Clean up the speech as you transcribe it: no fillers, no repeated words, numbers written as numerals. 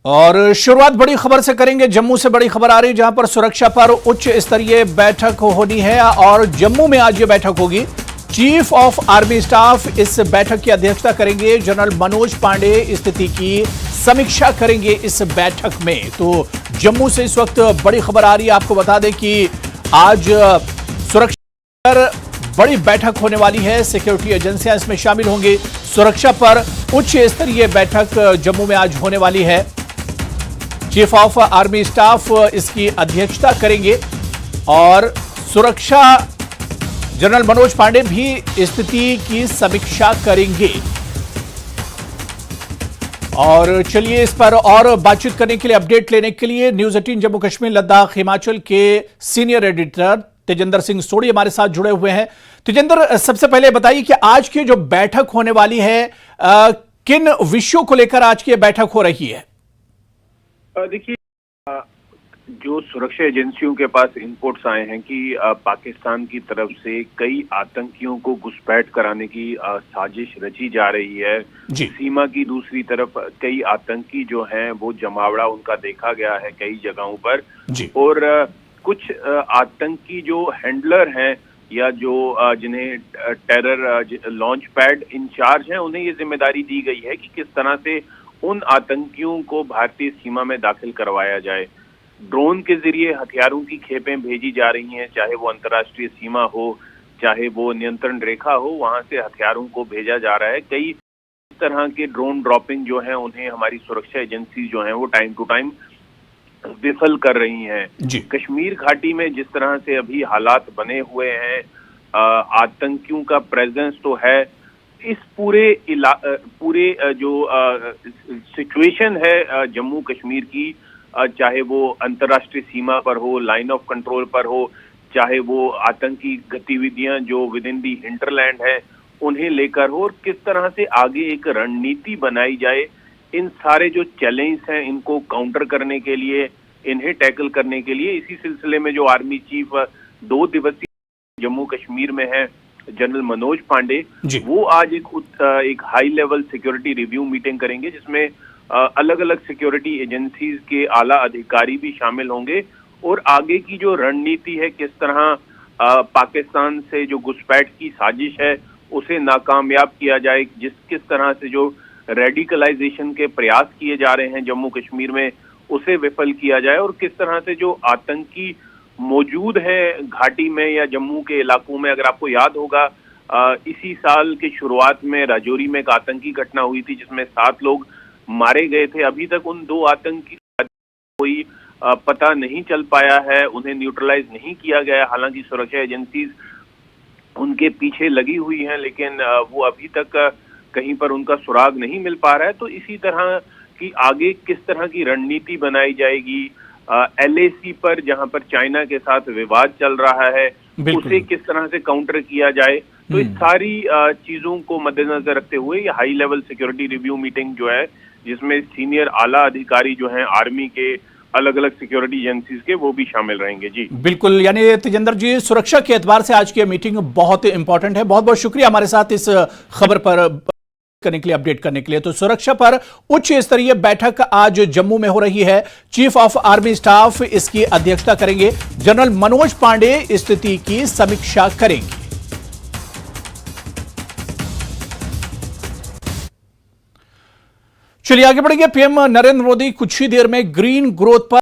और शुरुआत बड़ी खबर से करेंगे। जम्मू से बड़ी खबर आ रही है जहां पर सुरक्षा पर उच्च स्तरीय बैठक होनी है और जम्मू में आज ये बैठक होगी। चीफ ऑफ आर्मी स्टाफ इस बैठक की अध्यक्षता करेंगे। जनरल मनोज पांडे स्थिति की समीक्षा करेंगे इस बैठक में। तो जम्मू से इस वक्त बड़ी खबर आ रही है। आपको बता दें कि आज सुरक्षा पर बड़ी बैठक होने वाली है। सिक्योरिटी एजेंसियां इसमें शामिल होंगी। सुरक्षा पर उच्च स्तरीय बैठक जम्मू में आज होने वाली है। चीफ ऑफ आर्मी स्टाफ इसकी अध्यक्षता करेंगे और सुरक्षा जनरल मनोज पांडे भी स्थिति की समीक्षा करेंगे। और चलिए इस पर और बातचीत करने के लिए, अपडेट लेने के लिए न्यूज 18 जम्मू कश्मीर लद्दाख हिमाचल के सीनियर एडिटर तेजेंद्र सिंह सोढ़ी हमारे साथ जुड़े हुए हैं। तेजेंद्र, सबसे पहले बताइए कि आज की जो बैठक होने वाली है, किन विषयों को लेकर आज की बैठक हो रही है? देखिए, जो सुरक्षा एजेंसियों के पास इनपुट्स आए हैं कि पाकिस्तान की तरफ से कई आतंकियों को घुसपैठ कराने की साजिश रची जा रही है। सीमा की दूसरी तरफ कई आतंकी जो हैं वो जमावड़ा उनका देखा गया है कई जगहों पर। और कुछ आतंकी जो हैंडलर हैं या जो जिन्हें टेरर लॉन्च पैड इंचार्ज हैं, उन्हें ये जिम्मेदारी दी गई है कि किस तरह से उन आतंकियों को भारतीय सीमा में दाखिल करवाया जाए। ड्रोन के जरिए हथियारों की खेपें भेजी जा रही हैं, चाहे वो अंतर्राष्ट्रीय सीमा हो चाहे वो नियंत्रण रेखा हो, वहां से हथियारों को भेजा जा रहा है। कई तरह के ड्रोन ड्रॉपिंग जो हैं उन्हें हमारी सुरक्षा एजेंसी जो हैं वो टाइम टू टाइम विफल कर रही हैं। कश्मीर घाटी में जिस तरह से अभी हालात बने हुए हैं, आतंकियों का प्रेजेंस तो है। इस पूरे जो सिचुएशन है जम्मू कश्मीर की, चाहे वो अंतर्राष्ट्रीय सीमा पर हो, लाइन ऑफ कंट्रोल पर हो, चाहे वो आतंकी गतिविधियां जो विद इन दी हिंटरलैंड है उन्हें लेकर हो, और किस तरह से आगे एक रणनीति बनाई जाए इन सारे जो चैलेंज हैं इनको काउंटर करने के लिए, इन्हें टैकल करने के लिए। इसी सिलसिले में जो आर्मी चीफ 2 दिवसीय जम्मू कश्मीर में है, जनरल मनोज पांडे, वो आज एक high level security review meeting करेंगे जिसमें अलग अलग सिक्योरिटी एजेंसीज के आला अधिकारी भी शामिल होंगे और आगे की जो रणनीति है, किस तरह पाकिस्तान से जो घुसपैठ की साजिश है उसे नाकामयाब किया जाए, किस तरह से जो रेडिकलाइजेशन के प्रयास किए जा रहे हैं जम्मू कश्मीर में उसे विफल किया जाए, और किस तरह से जो आतंकी मौजूद है घाटी में या जम्मू के इलाकों में। अगर आपको याद होगा, इसी साल की शुरुआत में राजौरी में एक आतंकी घटना हुई थी जिसमें 7 लोग मारे गए थे। अभी तक उन 2 आतंकी कोई पता नहीं चल पाया है, उन्हें न्यूट्रलाइज नहीं किया गया। हालांकि सुरक्षा एजेंसीज उनके पीछे लगी हुई हैं, लेकिन वो अभी तक कहीं पर उनका सुराग नहीं मिल पा रहा है। तो इसी तरह की आगे किस तरह की रणनीति बनाई जाएगी, LAC पर जहां पर चाइना के साथ विवाद चल रहा है उसे किस तरह से काउंटर किया जाए। तो इस सारी चीजों को मद्देनजर रखते हुए ये high level security review meeting जो है, जिसमें सीनियर आला अधिकारी जो हैं आर्मी के, अलग अलग सिक्योरिटी एजेंसीज के, वो भी शामिल रहेंगे। जी बिल्कुल, यानी तेजेंद्र जी, सुरक्षा के एतबार से आज की मीटिंग बहुत इंपॉर्टेंट है। बहुत बहुत शुक्रिया हमारे साथ इस खबर पर करने के लिए, अपडेट करने के लिए। तो सुरक्षा पर उच्च स्तरीय बैठक आज जम्मू में हो रही है। चीफ ऑफ आर्मी स्टाफ इसकी अध्यक्षता करेंगे। जनरल मनोज पांडे स्थिति की समीक्षा करेंगे। चलिए आगे बढ़ेंगे। पीएम नरेंद्र मोदी कुछ ही देर में ग्रीन ग्रोथ पर